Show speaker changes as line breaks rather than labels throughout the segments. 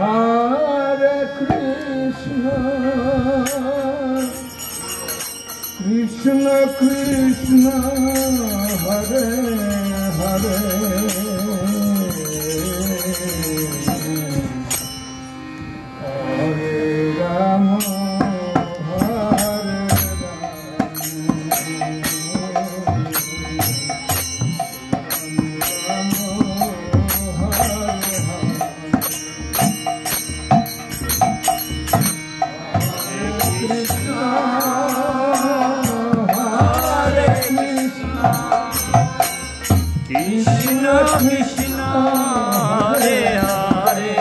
Hare Krishna, Krishna Krishna, Hare Hare, Hare Rama, Hare
Krishna Krishna Hare Hare,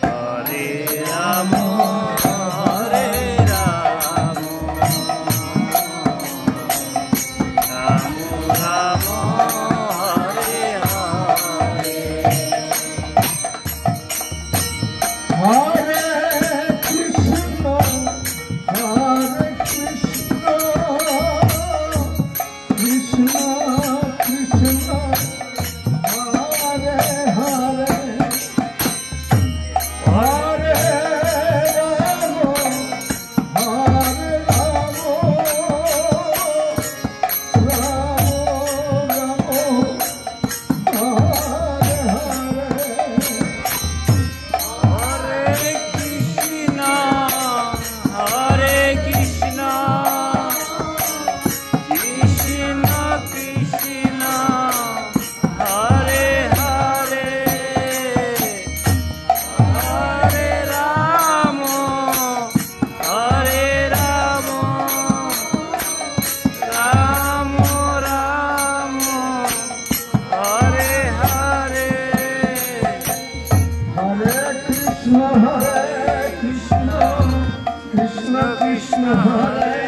Hare Rama Hare Rama, Rama Rama Hare Hare,
Hare Krishna, Hare Krishna, Krishna Krishna, Hare Hare, Hare Rama, Hare Rama, Rama Rama, Hare Hare.
Hare Krishna, Hare Krishna, Krishna Krishna, Hare Hare, Hare Rama, Hare Rama, Rama Rama, Hare Hare.
Hare Krishna, Krishna Krishna, Hare